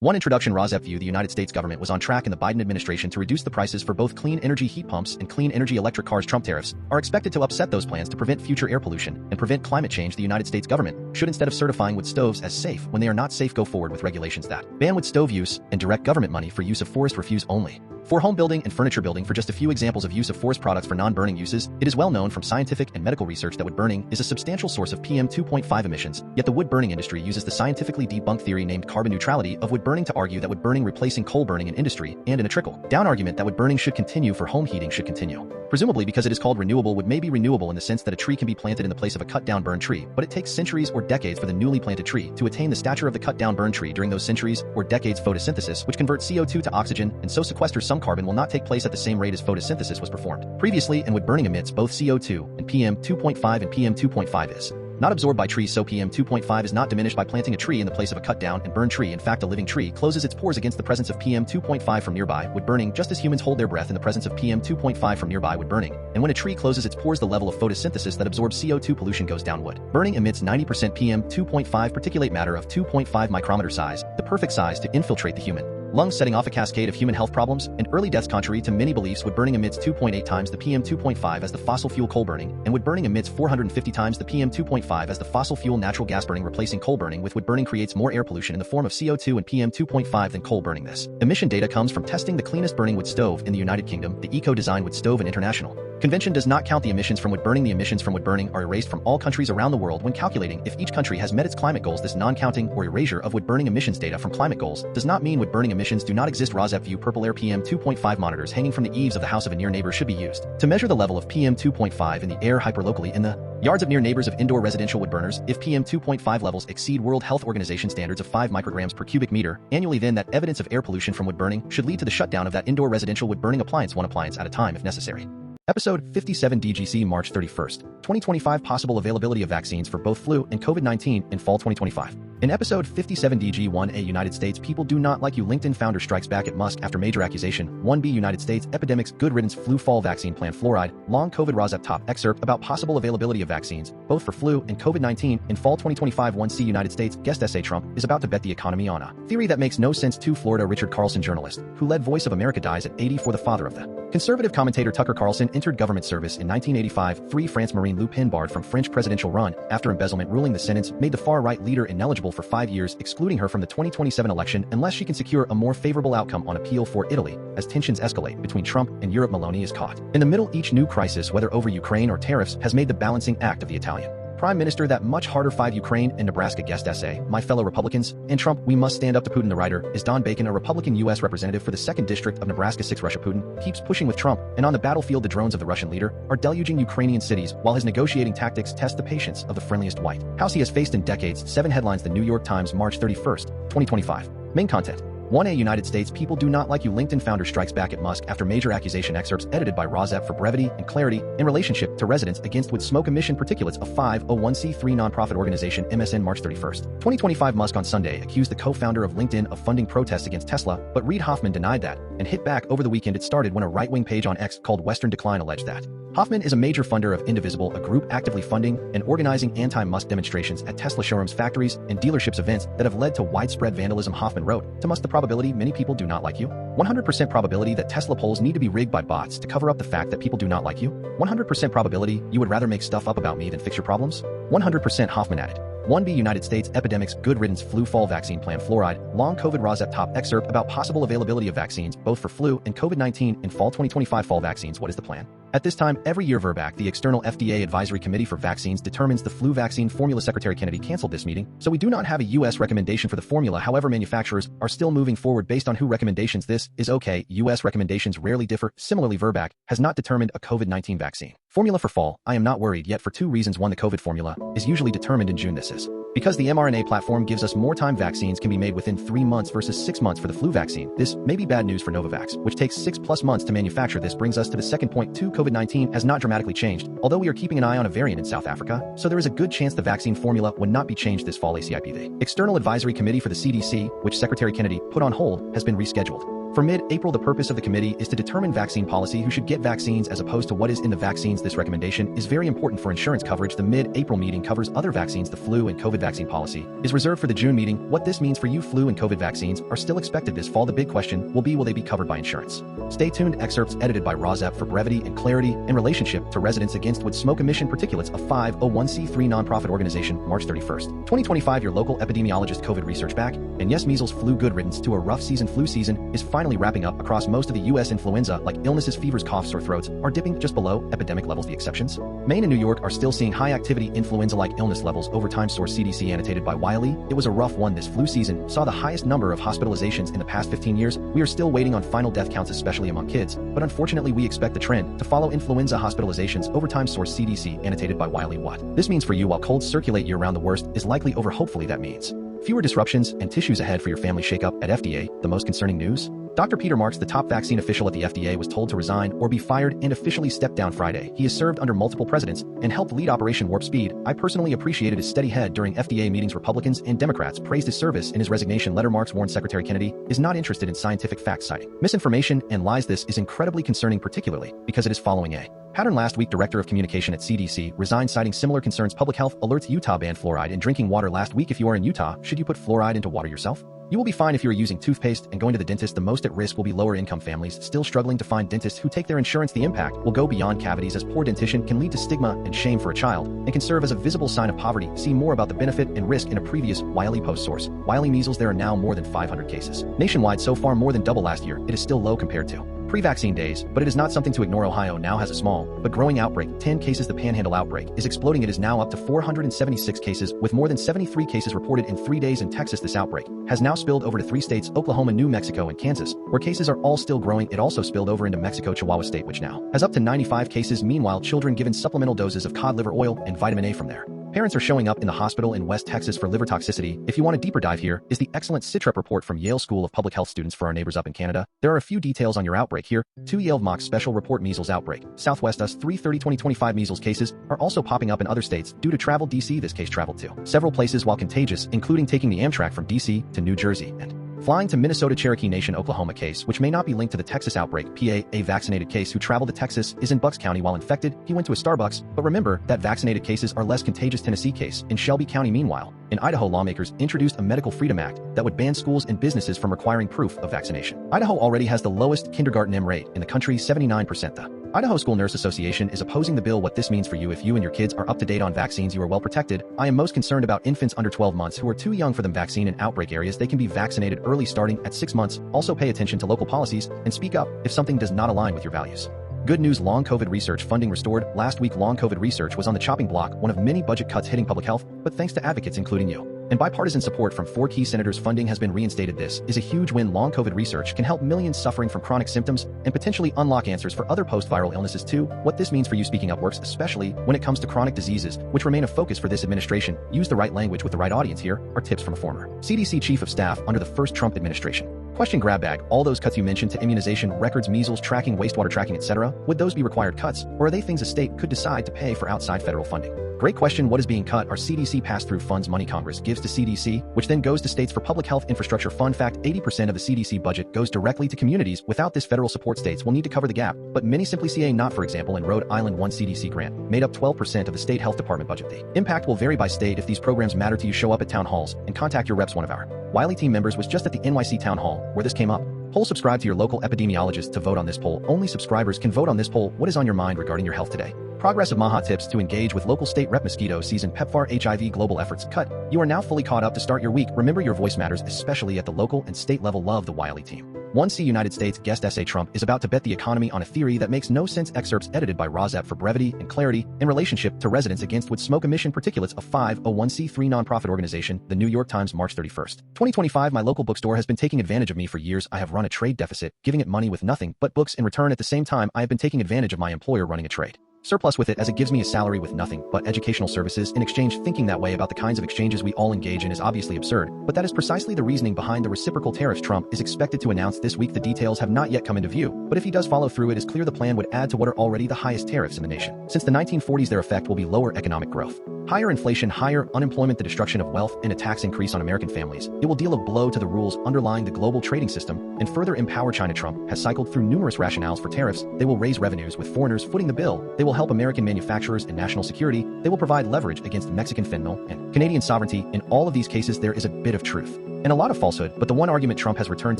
1. Introduction. RAWSEP view. The United States government was on track in the Biden administration to reduce the prices for both clean energy heat pumps and clean energy electric cars. Trump tariffs are expected to upset those plans to prevent future air pollution and prevent climate change. The United States government should, instead of certifying wood stoves as safe when they are not safe, go forward with regulations that ban wood stove use and direct government money for use of forest refuse only. For home building and furniture building. For just a few examples of use of forest products for non-burning uses, it is well known from scientific and medical research that wood burning is a substantial source of PM 2.5 emissions, yet the wood burning industry uses the scientifically debunked theory named carbon neutrality of wood burning to argue that wood burning replacing coal burning in industry and in a trickle-down argument that wood burning should continue for home heating should continue. Presumably because it is called renewable. Wood may be renewable in the sense that a tree can be planted in the place of a cut-down burned tree, but it takes centuries or decades for the newly planted tree to attain the stature of the cut-down burned tree. During those centuries or decades, photosynthesis, which converts CO2 to oxygen and so sequesters some carbon, will not take place at the same rate as photosynthesis was performed previously, and wood burning emits both CO2 and PM 2.5, and PM 2.5 is not absorbed by trees, so PM 2.5 is not diminished by planting a tree in the place of a cut-down and burned tree. In fact, a living tree closes its pores against the presence of PM 2.5 from nearby wood burning, just as humans hold their breath in the presence of PM 2.5 from nearby wood burning. And when a tree closes its pores, the level of photosynthesis that absorbs CO2 pollution goes down. Wood burning emits 90% PM 2.5 particulate matter of 2.5 micrometer size, the perfect size to infiltrate the human lungs, setting off a cascade of human health problems and early deaths. Contrary to many beliefs, wood burning emits 2.8 times the PM 2.5 as the fossil fuel coal burning, and wood burning emits 450 times the PM 2.5 as the fossil fuel natural gas burning. Replacing coal burning with wood burning creates more air pollution in the form of CO2 and PM 2.5 than coal burning. This emission data comes from testing the cleanest burning wood stove in the United Kingdom, the Eco-Design Wood Stove and International Convention does not count the emissions from wood burning. The emissions from wood burning are erased from all countries around the world when calculating if each country has met its climate goals. This non-counting or erasure of wood burning emissions data from climate goals does not mean wood burning emissions do not exist. RAWSEP view. Purple air. PM 2.5 monitors hanging from the eaves of the house of a near neighbor should be used to measure the level of PM 2.5 in the air hyperlocally in the yards of near neighbors of indoor residential wood burners. If PM 2.5 levels exceed World Health Organization standards of 5 micrograms per cubic meter annually, then that evidence of air pollution from wood burning should lead to the shutdown of that indoor residential wood burning appliance, one appliance at a time if necessary. Episode 57 DGC March 31st, 2025. Possible availability of vaccines for both flu and COVID-19 in fall 2025. In episode 57 DG1A, United States people do not like you. LinkedIn founder strikes back at Musk after major accusation. 1B, United States Epidemics Good riddance. Flu fall vaccine plan. Fluoride. Long COVID RAWSEP Top Excerpt about possible availability of vaccines, both for flu and COVID-19 in fall 2025. 1C, United States guest essay. Trump is about to bet the economy on a theory that makes no sense. 2, Florida Richard Carlson journalist who led Voice of America dies at 80. 4, the father of the conservative commentator Tucker Carlson entered government service in 1985. 3, France Marine Le Pen barred from French presidential run after embezzlement ruling. The sentence made the far-right leader ineligible for 5 years, excluding her from the 2027 election unless she can secure a more favorable outcome on appeal. For Italy, as tensions escalate between Trump and Europe, Meloni is caught in the middle. Each new crisis, whether over Ukraine or tariffs, has made the balancing act of the Italian Prime Minister that much harder. 5, Ukraine and Nebraska guest essay. My fellow Republicans and Trump, we must stand up to Putin. The writer is Don Bacon, a Republican U.S. representative for the 2nd District of Nebraska. 6, Russia. Putin keeps pushing with Trump, and on the battlefield the drones of the Russian leader are deluging Ukrainian cities while his negotiating tactics test the patience of the friendliest White House he has faced in decades. 7 headlines. The New York Times, March 31st, 2025. Main content. 1A, United States people do not like you. LinkedIn founder strikes back at Musk after major accusation. Excerpts edited by RAWSEP for brevity and clarity in relationship to residents against wood smoke emission particulates of 501c3 nonprofit organization. MSN, March 31st, 2025. Musk on Sunday accused the co-founder of LinkedIn of funding protests against Tesla, but Reid Hoffman denied that and hit back over the weekend. It started when a right-wing page on X called Western Decline alleged that Hoffman is a major funder of Indivisible, a group actively funding and organizing anti-Musk demonstrations at Tesla showrooms, factories, and dealerships, events that have led to widespread vandalism. Hoffman wrote, to Musk, the probability many people do not like you. 100% probability that Tesla polls need to be rigged by bots to cover up the fact that people do not like you. 100% probability you would rather make stuff up about me than fix your problems. 100%, Hoffman added. 1B, United States Epidemics Good riddance. Flu fall vaccine plan. Fluoride. Long COVID RAWSEP Top Excerpt about possible availability of vaccines, both for flu and COVID-19 in fall 2025. Fall vaccines. What is the plan? At this time, every year VRBPAC, the external FDA advisory committee for vaccines, determines the flu vaccine formula. Secretary Kennedy canceled this meeting, so we do not have a U.S. recommendation for the formula. However, manufacturers are still moving forward based on WHO recommendations. This is okay. U.S. recommendations rarely differ. Similarly, VRBPAC has not determined a COVID-19 vaccine formula for fall. I am not worried yet for 2 reasons. 1, the COVID formula is usually determined in June. This is because the mRNA platform gives us more time. Vaccines can be made within 3 months versus 6 months for the flu vaccine. This may be bad news for Novavax, which takes 6+ months to manufacture. This brings us to the second point. 2, COVID-19 has not dramatically changed, although we are keeping an eye on a variant in South Africa, so there is a good chance the vaccine formula would not be changed this fall. ACIP, the external advisory committee for the CDC, which Secretary Kennedy put on hold, has been rescheduled. For mid-April, the purpose of the committee is to determine vaccine policy, who should get vaccines as opposed to what is in the vaccines. This recommendation is very important for insurance coverage. The mid-April meeting covers other vaccines. The flu and COVID vaccine policy is reserved for the June meeting. What this means for you: flu and COVID vaccines are still expected this fall. The big question will be they be covered by insurance? Stay tuned. Excerpts edited by RAWSEP for brevity and clarity in relationship to Residents Against Wood Smoke Emission Particulates, a 501c3 nonprofit organization, March 31st, 2025. Your local epidemiologist. COVID research back. And yes, measles, flu, good riddance to a rough season. Flu season is finally wrapping up across most of the U.S. Influenza-like illnesses, fevers, coughs, sore throats are dipping just below epidemic levels. The exceptions: Maine and New York are still seeing high activity influenza-like illness levels over time. Source CDC. Annotated by Wiley. It was a rough one. This flu season saw the highest number of hospitalizations in the past 15 years. We are still waiting on final death counts, especially among kids, but unfortunately we expect the trend to follow influenza hospitalizations over time. Source CDC. Annotated by Wiley. What this means for you: while colds circulate year-round, the worst is likely over. Hopefully that means fewer disruptions and tissues ahead for your family. Shakeup at FDA. The most concerning news: Dr. Peter Marks, the top vaccine official at the FDA, was told to resign or be fired and officially stepped down Friday. He has served under multiple presidents and helped lead Operation Warp Speed. I personally appreciated his steady head during FDA meetings. Republicans and Democrats praised his service in his resignation letter. Marks warned Secretary Kennedy is not interested in scientific fact citing misinformation and lies. This is incredibly concerning, particularly because it is following a pattern. Last week, Director of Communication at CDC resigned, citing similar concerns. Public health alerts: Utah banned fluoride in drinking water last week. If you are in Utah, should you put fluoride into water yourself? You will be fine if you are using toothpaste and going to the dentist. The most at risk will be lower-income families still struggling to find dentists who take their insurance. The impact will go beyond cavities, as poor dentition can lead to stigma and shame for a child and can serve as a visible sign of poverty. See more about the benefit and risk in a previous Wiley post. Source: Wiley. Measles: there are now more than 500 cases nationwide so far, more than double last year. It is still low compared to pre-vaccine days, but it is not something to ignore. Ohio now has a small but growing outbreak. 10 cases. The Panhandle outbreak is exploding. It is now up to 476 cases, with more than 73 cases reported in 3 days. In Texas, this outbreak has now spilled over to 3 states: Oklahoma, New Mexico, and Kansas, where cases are all still growing. It also spilled over into Mexico, Chihuahua State, which now has up to 95 cases. Meanwhile, children given supplemental doses of cod liver oil and vitamin A from there parents are showing up in the hospital in West Texas for liver toxicity. If you want a deeper dive, here is the excellent CITREP report from Yale School of Public Health students for our neighbors up in Canada. There are a few details on your outbreak here. 2 Yale Mock Special Report: Measles outbreak. Southwest US 3/30/2025. Measles cases are also popping up in other states due to travel. DC. This case traveled to several places while contagious, including taking the Amtrak from DC to New Jersey and flying to Minnesota. Cherokee Nation, Oklahoma case, which may not be linked to the Texas outbreak. PA. A vaccinated case who traveled to Texas is in Bucks County while infected. He went to a Starbucks, but remember that vaccinated cases are less contagious. Tennessee case in Shelby County. Meanwhile, in Idaho, lawmakers introduced a Medical Freedom Act that would ban schools and businesses from requiring proof of vaccination. Idaho already has the lowest kindergarten M rate in the country, 79%. The Idaho School Nurse Association is opposing the bill. What this means for you: if you and your kids are up to date on vaccines, you are well protected. I am most concerned about infants under 12 months who are too young for them. Vaccine in outbreak areas: they can be vaccinated early, starting at 6 months. Also pay attention to local policies and speak up if something does not align with your values. Good news: long COVID research funding restored. Last week, long COVID research was on the chopping block, one of many budget cuts hitting public health, but thanks to advocates including you and bipartisan support from 4 key senators, funding has been reinstated. This is a huge win. Long COVID research can help millions suffering from chronic symptoms and potentially unlock answers for other post-viral illnesses too. What this means for you: speaking up works, especially when it comes to chronic diseases, which remain a focus for this administration. Use the right language with the right audience. Here are tips from a former CDC chief of staff under the first Trump administration. Question: grab bag. All those cuts you mentioned to immunization records, measles tracking, wastewater tracking, etc., would those be required cuts, or are they things a state could decide to pay for outside federal funding? Great question. What is being cut are CDC pass-through funds, money Congress gives to CDC, which then goes to states for public health infrastructure. Fun fact: 80% of the CDC budget goes directly to communities. Without this federal support, states will need to cover the gap, but many simply CA not. For example, in Rhode Island, one CDC grant made up 12% of the state health department budget. The impact will vary by state. If these programs matter to you, show up at town halls and contact your reps. One of our Wiley team members was just at the NYC town hall where this came up. Poll: subscribe to your local epidemiologist to vote on this poll. Only subscribers can vote on this poll. What is on your mind regarding your health today? Progress of MAHA tips to engage with local state rep. Mosquito season, PEPFAR, HIV global efforts. Cut. You are now fully caught up to start your week. Remember, your voice matters, especially at the local and state level. Love the Wiley team. 1C United States guest essay: Trump is about to bet the economy on a theory that makes no sense. Excerpts edited by RAWSEP for brevity and clarity in relationship to Residents Against Wood Smoke Emission Particulates, a 501c3 nonprofit organization. The New York Times, March 31st, 2025. My local bookstore has been taking advantage of me for years. I have run a trade deficit, giving it money with nothing but books in return. At the same time, I have been taking advantage of my employer running a trade surplus with it, as it gives me a salary with nothing but educational services in exchange. Thinking that way about the kinds of exchanges we all engage in is obviously absurd, but that is precisely the reasoning behind the reciprocal tariffs Trump is expected to announce this week. The details have not yet come into view, but if he does follow through, it is clear the plan would add to what are already the highest tariffs in the nation. Since the 1940s, their effect will be lower economic growth, Higher inflation, higher unemployment, the destruction of wealth, and a tax increase on American families. It will deal a blow to the rules underlying the global trading system and further empower China. Trump has cycled through numerous rationales for tariffs. They will raise revenues with foreigners footing the bill. They will help American manufacturers and national security. They will provide leverage against Mexican fentanyl and Canadian sovereignty. In all of these cases, there is a bit of truth and a lot of falsehood, but the one argument Trump has returned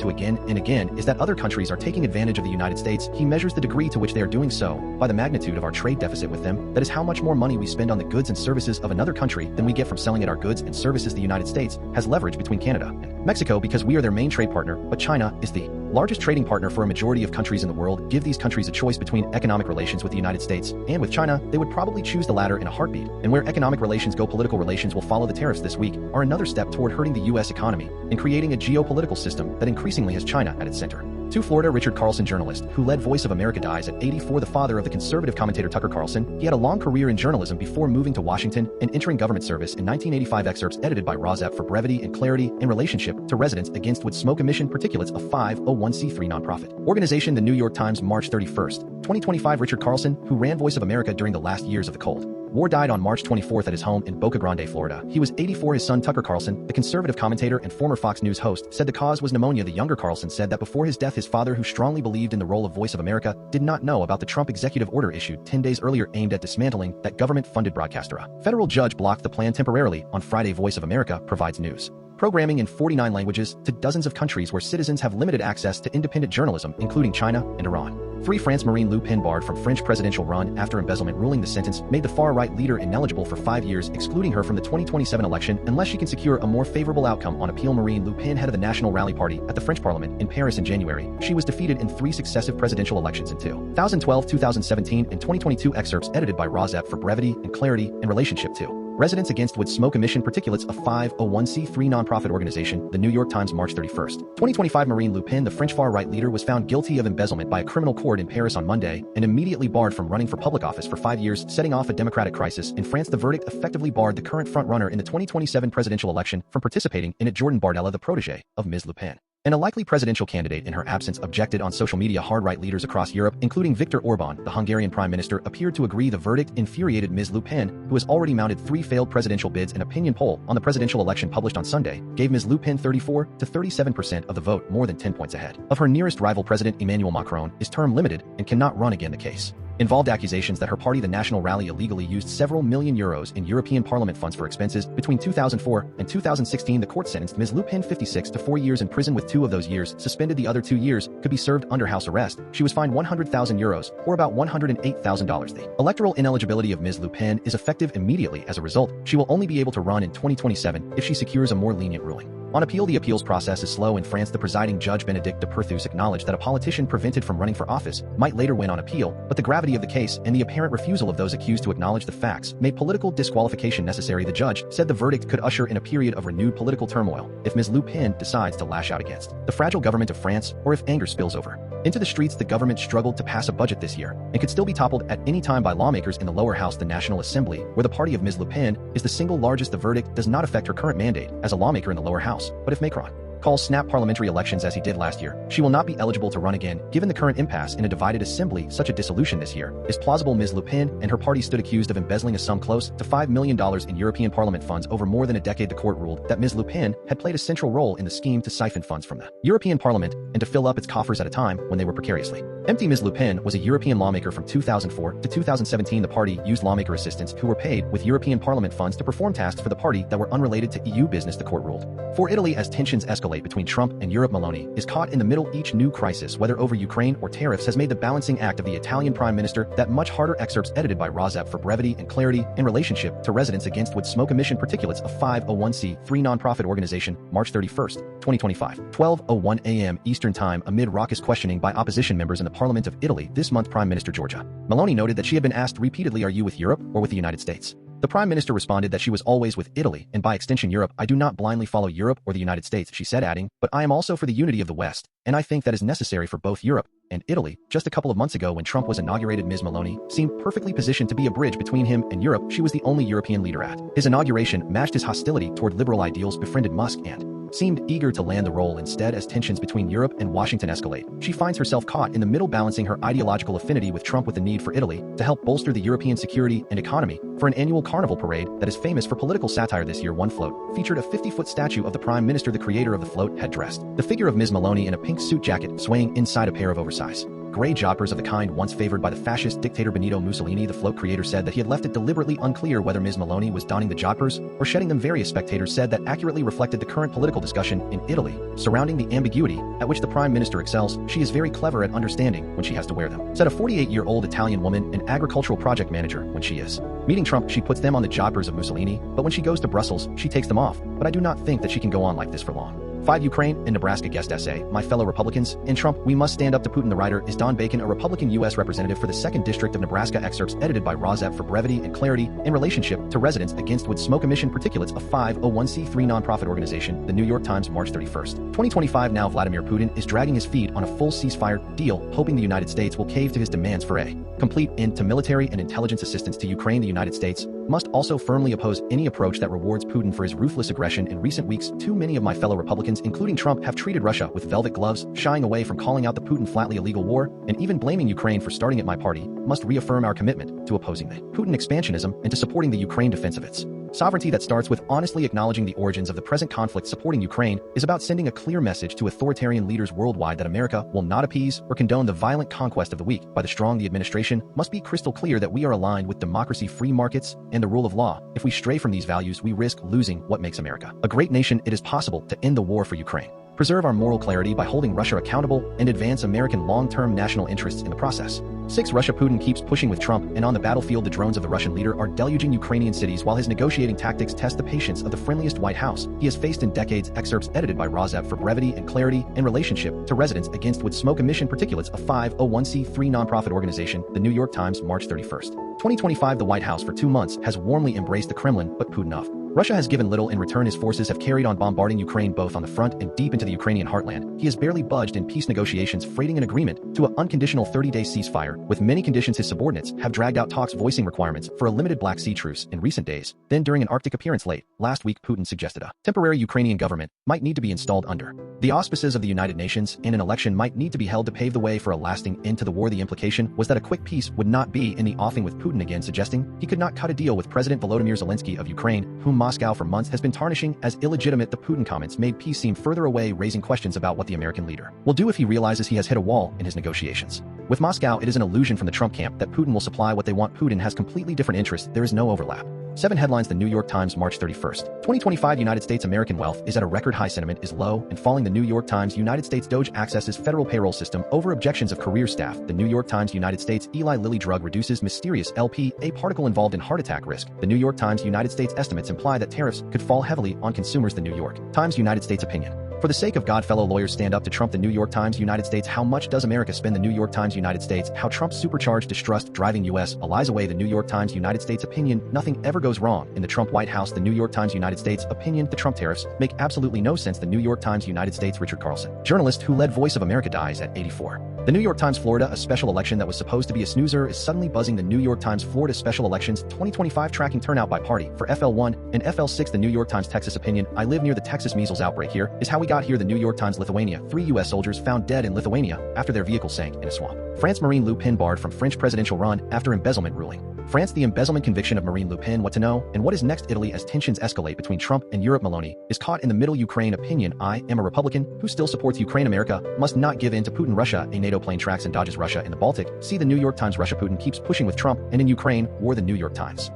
to again and again is that other countries are taking advantage of the United States. He measures the degree to which they are doing so by the magnitude of our trade deficit with them. That is how much more money we spend on the goods and services of another country than we get from selling it. Our goods and services. The United States has leverage between Canada and Mexico because we are their main trade partner, but China is the largest trading partner for a majority of countries in the world. Give these countries a choice between economic relations with the United States and with China, they would probably choose the latter in a heartbeat. And where economic relations go, political relations will follow. The tariffs this week are another step toward hurting the U.S. economy and creating a geopolitical system that increasingly has China at its center. To Florida, Richard Carlson, journalist who led Voice of America, dies at 84. The father of the conservative commentator Tucker Carlson. He had a long career in journalism before moving to Washington and entering government service in 1985. Excerpts edited by RAWSEP for brevity and clarity in relationship to Residents Against Wood Smoke Emission Particulates, a 501c3 nonprofit organization. The New York Times, March 31st, 2025. Richard Carlson, who ran Voice of America during the last years of the Cold War, died on March 24th at his home in Boca Grande, Florida. He was 84. His son Tucker Carlson, the conservative commentator and former Fox News host, said the cause was pneumonia. The younger Carlson said that before his death, his father, who strongly believed in the role of Voice of America, did not know about the Trump executive order issued 10 days earlier aimed at dismantling that government-funded broadcaster. A federal judge blocked the plan temporarily on Friday. Voice of America provides news programming in 49 languages to dozens of countries where citizens have limited access to independent journalism, including China and Iran. Free France. Marine Le Pen barred from French presidential run after embezzlement ruling. The sentence made the far-right leader ineligible for 5 years, excluding her from the 2027 election unless she can secure a more favorable outcome on appeal. Marine Le Pen, head of the National Rally Party at the French Parliament in Paris in January. She was defeated in 3 successive presidential elections in 2012, 2017, and 2022. Excerpts edited by RAWSEP for brevity and clarity in relationship to Residents Against Wood Smoke Emission Particulates, a 501c3 nonprofit organization. The New York Times, March 31st, 2025. Marine Le Pen, the French far-right leader, was found guilty of embezzlement by a criminal court in Paris on Monday and immediately barred from running for public office for 5 years, setting off a democratic crisis in France. The verdict effectively barred the current front-runner in the 2027 presidential election from participating in it. Jordan Bardella, the protege of Ms. Le Pen and a likely presidential candidate in her absence, objected on social media. Hard-right leaders across Europe, including Viktor Orban, the Hungarian prime minister, appeared to agree. The verdict infuriated Ms. Le Pen, who has already mounted 3 failed presidential bids. An opinion poll on the presidential election published on Sunday gave Ms. Le Pen 34 to 37% of the vote, more than 10 points ahead of her nearest rival. President Emmanuel Macron is term limited and cannot run again. The case involved accusations that her party, the National Rally, illegally used several million euros in European Parliament funds for expenses between 2004 and 2016. The court sentenced Ms. Le Pen 56 to 4 years in prison, with 2 of those years suspended. The other 2 years could be served under house arrest. She was fined 100,000 euros, or about $108,000. The electoral ineligibility of Ms. Le Pen is effective immediately. As a result, she will only be able to run in 2027 if she secures a more lenient ruling. On appeal, the appeals process is slow in France. The presiding judge, Benedict de Perthus, acknowledged that a politician prevented from running for office might later win on appeal, but the gravity of the case and the apparent refusal of those accused to acknowledge the facts made political disqualification necessary. The judge said the verdict could usher in a period of renewed political turmoil if Ms. Le Pen decides to lash out against the fragile government of France, or if anger spills over into the streets. The government struggled to pass a budget this year and could still be toppled at any time by lawmakers in the lower house, the National Assembly, where the party of Ms. Le Pen is the single largest. The verdict does not affect her current mandate as a lawmaker in the lower house, but if Macron calls snap parliamentary elections as he did last year, she will not be eligible to run again. Given the current impasse in a divided assembly, such a dissolution this year is plausible. Ms. Le Pen and her party stood accused of embezzling a sum close to $5 million in European Parliament funds over more than a decade. The court ruled that Ms. Le Pen had played a central role in the scheme to siphon funds from the European Parliament and to fill up its coffers at a time when they were precariously empty. Ms. Le Pen was a European lawmaker from 2004 to 2017. The party used lawmaker assistants who were paid with European Parliament funds to perform tasks for the party that were unrelated to EU business, the court ruled. For Italy, as tensions escalate between Trump and Europe, Meloni is caught in the middle. Each new crisis, whether over Ukraine or tariffs, has made the balancing act of the Italian prime minister that much harder. Excerpts edited by RAWSEP for brevity and clarity in relationship to Residents Against Wood Smoke Emission Particulates, a 501c3 nonprofit organization. March 31st, 2025, 12:01 a.m. Eastern Time. Amid raucous questioning by opposition members in the Parliament of Italy this month, Prime Minister Giorgia Meloni noted that she had been asked repeatedly, "Are you with Europe or with the United States?" The Prime Minister responded that she was always with Italy, and by extension Europe. "I do not blindly follow Europe or the United States," she said, adding, "but I am also for the unity of the West, and I think that is necessary for both Europe and Italy." Just a couple of months ago, when Trump was inaugurated, Ms. Meloni seemed perfectly positioned to be a bridge between him and Europe. She was the only European leader at his inauguration, matched his hostility toward liberal ideals, befriended Musk and seemed eager to land the role instead as tensions between Europe and Washington escalate. She finds herself caught in the middle, balancing her ideological affinity with Trump with the need for Italy to help bolster the European security and economy. For an annual carnival parade that is famous for political satire this year, one float featured a 50-foot statue of the Prime Minister. The creator of the float had dressed the figure of Ms. Maloney in a pink suit jacket, swaying inside a pair of oversized gray joggers of the kind once favored by the fascist dictator Benito Mussolini. The float creator said that he had left it deliberately unclear whether Ms. Maloney was donning the joggers or shedding them. Various spectators said that accurately reflected the current political discussion in Italy surrounding the ambiguity at which the Prime Minister excels. She is very clever at understanding when she has to wear them, said a 48-year-old Italian woman, an agricultural project manager. When she is meeting Trump, she puts them on the joggers of Mussolini, but when she goes to Brussels, she takes them off. But I do not think that she can go on like this for long. 5 Ukraine and Nebraska guest essay. My fellow Republicans, in Trump, we must stand up to Putin. The writer is Don Bacon, a Republican U.S. representative for the 2nd District of Nebraska. Excerpts edited by RAWSEP for brevity and clarity in relationship to residents against wood smoke emission particulates. A 501c3 nonprofit organization. The New York Times, March 31st, 2025. Now Vladimir Putin is dragging his feet on a full ceasefire deal, hoping the United States will cave to his demands for a complete end to military and intelligence assistance to Ukraine. The United States must also firmly oppose any approach that rewards Putin for his ruthless aggression. In recent weeks, too many of my fellow Republicans, including Trump, have treated Russia with velvet gloves, shying away from calling out the Putin flatly illegal war, and even blaming Ukraine for starting it. My party must reaffirm our commitment to opposing the Putin expansionism and to supporting the Ukraine defense of its sovereignty that starts with honestly acknowledging the origins of the present conflict. Supporting Ukraine is about sending a clear message to authoritarian leaders worldwide that America will not appease or condone the violent conquest of the weak by the strong. The administration must be crystal clear that we are aligned with democracy, free markets, and the rule of law. If we stray from these values, we risk losing what makes America a great nation. It is possible to end the war for Ukraine, preserve our moral clarity by holding Russia accountable, and advance American long-term national interests in the process. 6. Russia. Putin keeps pushing with Trump, and on the battlefield the drones of the Russian leader are deluging Ukrainian cities while his negotiating tactics test the patience of the friendliest White House he has faced in decades. Excerpts edited by RAWSEP for brevity and clarity in relationship to residents against wood smoke emission particulates. A 501c3 nonprofit organization. The New York Times, March 31st, 2025. The White House for 2 months has warmly embraced the Kremlin, but Putin of Russia has given little in return. His forces have carried on bombarding Ukraine both on the front and deep into the Ukrainian heartland. He has barely budged in peace negotiations, freighting an agreement to an unconditional 30-day ceasefire. With many conditions, his subordinates have dragged out talks, voicing requirements for a limited Black Sea truce in recent days. Then, during an Arctic appearance late last week, Putin suggested a temporary Ukrainian government might need to be installed under the auspices of the United Nations, and an election might need to be held to pave the way for a lasting end to the war. The implication was that a quick peace would not be in the offing, with Putin again suggesting he could not cut a deal with President Volodymyr Zelensky of Ukraine, whom Moscow for months has been tarnishing as illegitimate. The Putin comments made peace seem further away, raising questions about what the American leader will do if he realizes he has hit a wall in his negotiations with Moscow. It is an illusion from the Trump camp that Putin will supply what they want. Putin has completely different interests. There is no overlap. 7 headlines. The New York Times, March 31st, 2025. United States. American wealth is at a record high. Sentiment is low and falling. The New York Times. United States. Doge accesses federal payroll system over objections of career staff. The New York Times. United States. Eli Lilly drug reduces mysterious LPA particle involved in heart attack risk. The New York Times. United States. Estimates imply that tariffs could fall heavily on consumers. The New York Times. United States. Opinion. For the sake of God, fellow lawyers stand up to Trump. The New York Times. United States. How much does America spend? The New York Times. United States. How Trump's supercharged distrust driving U.S. allies away. The New York Times. United States. Opinion. Nothing ever goes wrong in the Trump White House. The New York Times. United States. Opinion. The Trump tariffs make absolutely no sense. The New York Times. United States. Richard Carlson, journalist who led Voice of America, dies at 84. The New York Times. Florida. A special election that was supposed to be a snoozer is suddenly buzzing. The New York Times. Florida special elections 2025 tracking turnout by party for FL1 and FL6. The New York Times. Texas. Opinion. I live near the Texas measles outbreak. Here is how we got here. The New York Times. Lithuania. 3 U.S. soldiers found dead in Lithuania after their vehicle sank in a swamp. France. Marine Le Pen barred from French presidential run after embezzlement ruling. France. The embezzlement conviction of Marine Le Pen. What to know and what is next? Italy. As tensions escalate between Trump and Europe, Maloney is caught in the middle. Ukraine. Opinion. I am a Republican who still supports Ukraine. America must not give in to Putin. Russia. A NATO plane tracks and dodges Russia in the Baltic. See the New York Times. Russia. Putin keeps pushing with Trump, and in Ukraine, war. The New York Times.